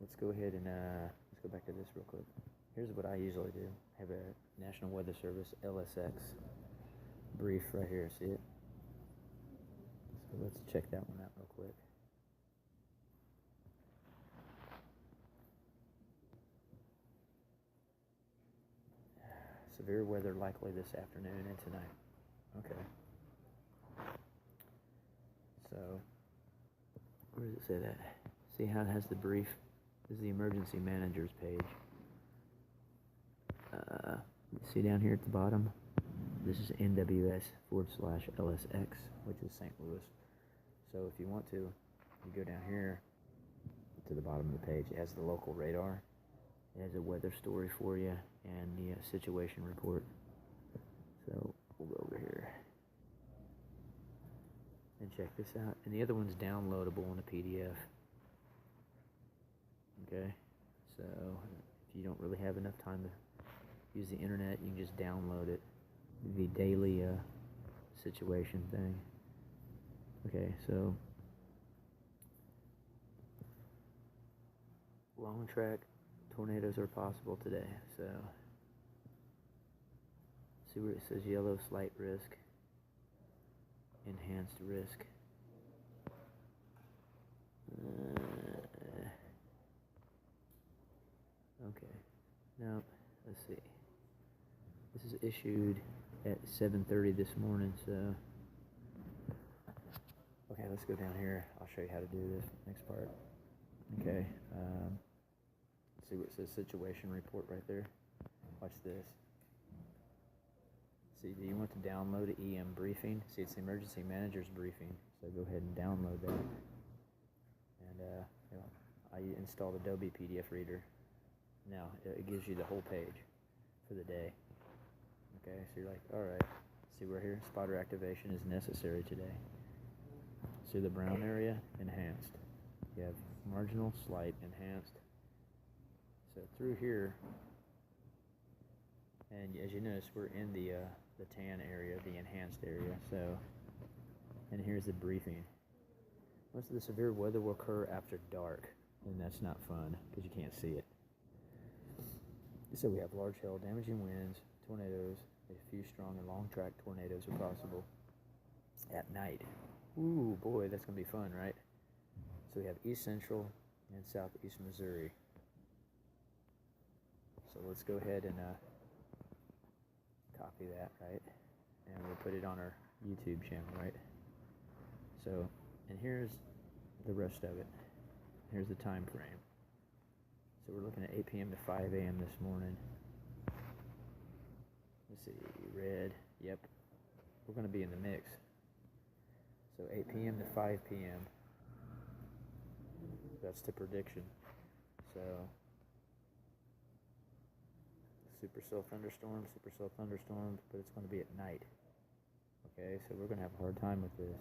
let's go ahead and let's go back to this real quick. Here's what I usually do. I have a National Weather Service LSX brief right here. See it? So let's check that one out real quick. Severe weather likely this afternoon and tonight. Okay. So, where does it say that? See how it has the brief? This is the emergency manager's page. See down here at the bottom? This is NWS/LSX, which is St. Louis. So if you want to, you go down here to the bottom of the page. It has the local radar. It has a weather story for you and the situation report. So we'll go over here and check this out. And the other one's downloadable in a PDF. Okay, so if you don't really have enough time to use the internet, you can just download it. The daily situation thing. Okay, so long track tornadoes are possible today. So see where it says yellow, slight risk, enhanced risk. Okay, now let's see. This is issued at 7:30 this morning, so okay, let's go down here. I'll show you how to do this next part. Okay, see where it says situation report right there? Watch this. See, do you want to download an EM briefing? See, it's the emergency manager's briefing, so go ahead and download that. And you know, I installed Adobe PDF Reader. Now, it gives you the whole page for the day. Okay, so you're like, alright, see right here, spotter activation is necessary today. See the brown area? Enhanced. You have marginal, slight, enhanced. So through here, and as you notice, we're in the tan area, the enhanced area, so, and here's the briefing. Most of the severe weather will occur after dark, and that's not fun, because you can't see it. So we have large hail, damaging winds, tornadoes, a few strong and long track tornadoes are possible at night. Ooh, boy, that's going to be fun, right? So we have east central and southeast Missouri. So let's go ahead and copy that, right? And we'll put it on our YouTube channel, right? So, and here's the rest of it. Here's the time frame. So we're looking at 8 p.m. to 5 a.m. this morning. Let's see, red, yep. We're going to be in the mix. So 8 p.m. to 5 p.m. That's the prediction. So supercell thunderstorms, but it's going to be at night. Okay, so we're going to have a hard time with this.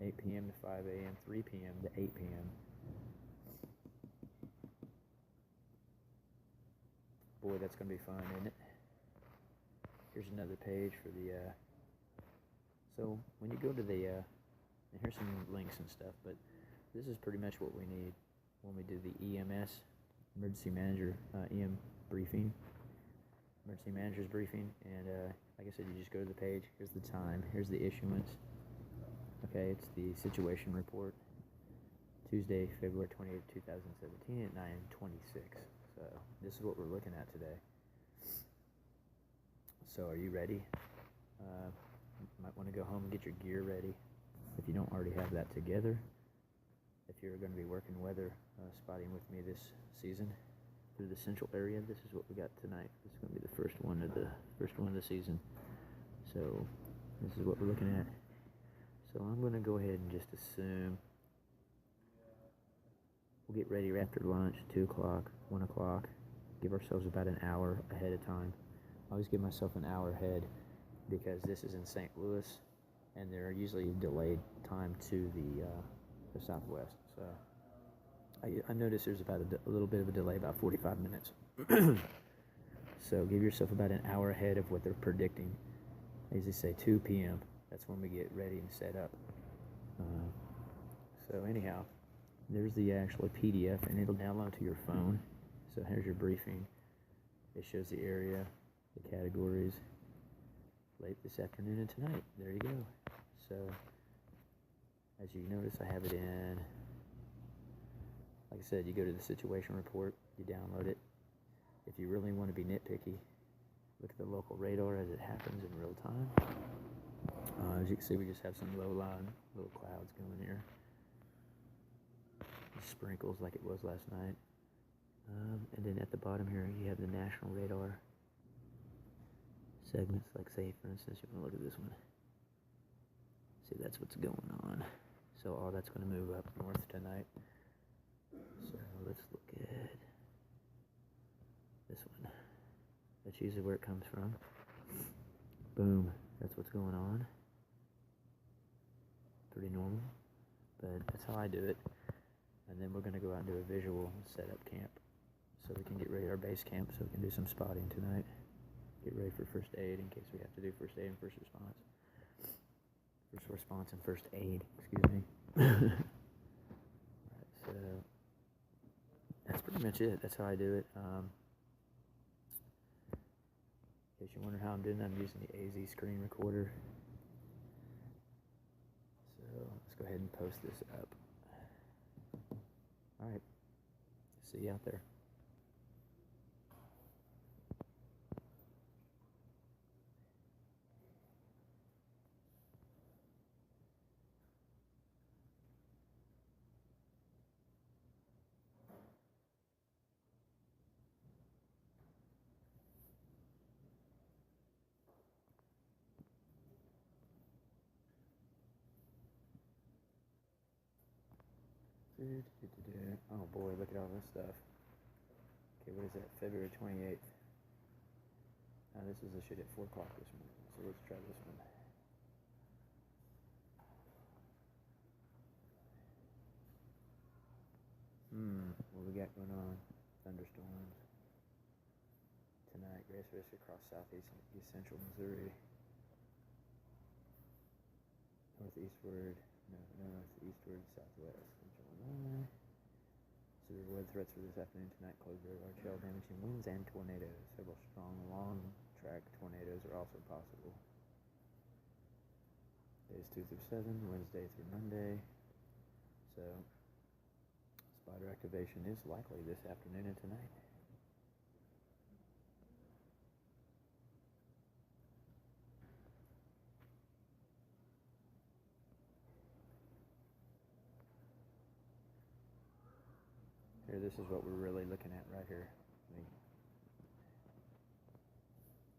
8 p.m. to 5 a.m., 3 p.m. to 8 p.m. Boy, that's going to be fun, isn't it? Here's another page for the, so when you go to the, and here's some links and stuff, but this is pretty much what we need when we do the EMS, Emergency Manager, EM briefing, Emergency Manager's briefing, and like I said, you just go to the page, here's the time, here's the issuance, okay, it's the situation report, Tuesday, February 28th, 2017 at 9:26. So this is what we're looking at today. So are you ready? You might want to go home and get your gear ready if you don't already have that together. If you're going to be working weather spotting with me this season through the central area, this is what we got tonight. This is going to be the first one of the season. So this is what we're looking at. So I'm going to go ahead and just assume we'll get ready after lunch, 2 o'clock, 1 o'clock. Give ourselves about an hour ahead of time. I always give myself an hour ahead because this is in St. Louis, and they're usually delayed time to the southwest. So I notice there's about a little bit of a delay, about 45 minutes. So give yourself about an hour ahead of what they're predicting. I usually say 2 p.m. That's when we get ready and set up. So anyhow, there's the actual PDF, and it'll download to your phone. So here's your briefing. It shows the area, the categories, late this afternoon and tonight. There you go. So as you notice, I have it in, like I said, you go to the situation report, you download it. If you really want to be nitpicky, look at the local radar as it happens in real time. As you can see, we just have some low-lying little clouds going here. Sprinkles like it was last night. And then at the bottom here, you have the national radar segments. Like, say, for instance, you want to look at this one. See, that's what's going on. So all that's going to move up north tonight. So let's look at this one. That's usually where it comes from. Boom. That's what's going on. Pretty normal, but that's how I do it. And then we're going to go out and do a visual setup camp so we can get ready, our base camp, so we can do some spotting tonight. Get ready for first aid in case we have to do first aid and first response. First response and first aid, excuse me. Alright, so that's pretty much it. That's how I do it. In case you're wondering how I'm doing that, I'm using the AZ screen recorder. So let's go ahead and post this up. Alright, see you out there. Oh boy, look at all this stuff. Okay, what is that? February 28th. Now this is a shit at 4 o'clock this morning, so let's try this one. What we got going on? Thunderstorms. Tonight, greatest risk across southeast and east central Missouri. Northeastward, northeastward, southwest, central Illinois. Severe weather threats for this afternoon tonight close very large hail damaging winds and tornadoes. Several strong long track tornadoes are also possible. Days 2 through 7, Wednesday through Monday. So spider activation is likely this afternoon and tonight. Here, this is what we're really looking at right here.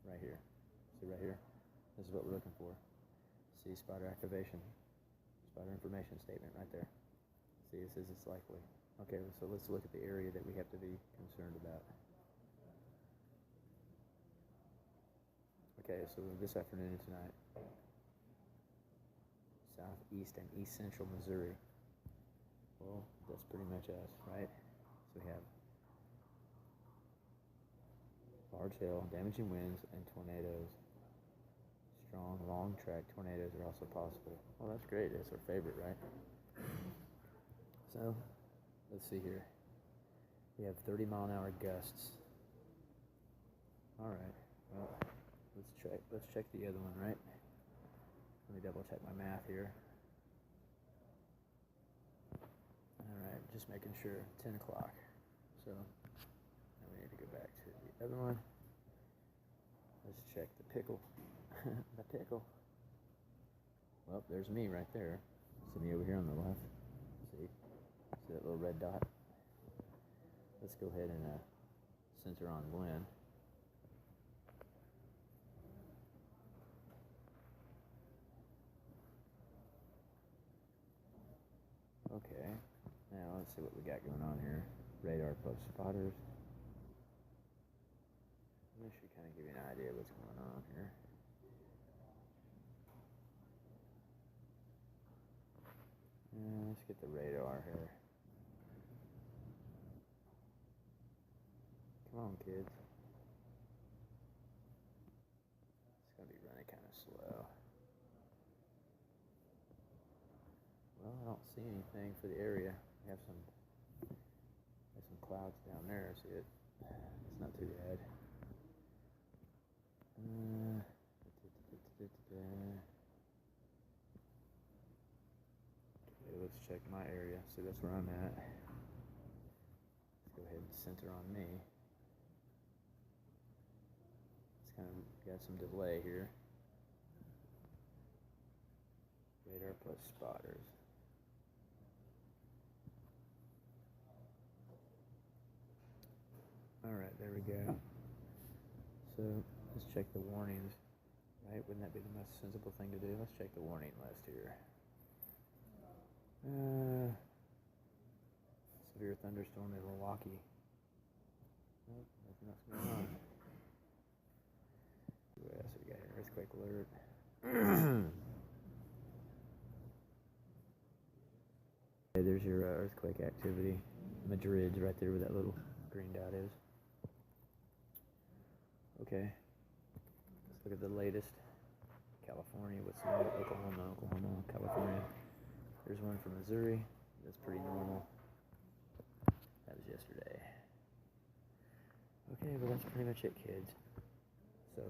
Right here. See right here? This is what we're looking for. See spider activation. Spider information statement right there. See, it says it's likely. Okay, so let's look at the area that we have to be concerned about. Okay, so this afternoon and tonight. Southeast and east central Missouri. Well, that's pretty much us, right? So we have large hail, damaging winds, and tornadoes. Strong, long track tornadoes are also possible. Well, that's great. That's our favorite, right? So, let's see here. We have 30-mile-an-hour gusts. All right. Well, let's check the other one, right? Let me double check my math here. Alright, just making sure. 10 o'clock. So, now we need to go back to the other one. Let's check the pickle. The pickle. Well, there's me right there. See me over here on the left. See that little red dot? Let's go ahead and center on Glenn. Okay, now let's see what we got going on here. Radar plus spotters. This should kind of give you an idea what's going on here. Let's get the radar here. Come on, kids. It's going to be running kind of slow. Well, I don't see anything for the area. We have some clouds down there. See it? It's not too bad. Okay, let's check my area. See, that's where I'm at. Let's go ahead and center on me. It's kind of got some delay here. Radar plus spotters. Alright, there we go. So, let's check the warnings. Right? Wouldn't that be the most sensible thing to do? Let's check the warning list here. Severe thunderstorm in Milwaukee. Nope, nothing else going on. What else we got here? Earthquake alert. Okay, there's your earthquake activity. Madrid's right there where that little green dot is. Okay, let's look at the latest. California, what's the Oklahoma, California. There's one from Missouri. That's pretty normal. That was yesterday. Okay, well that's pretty much it, kids. So,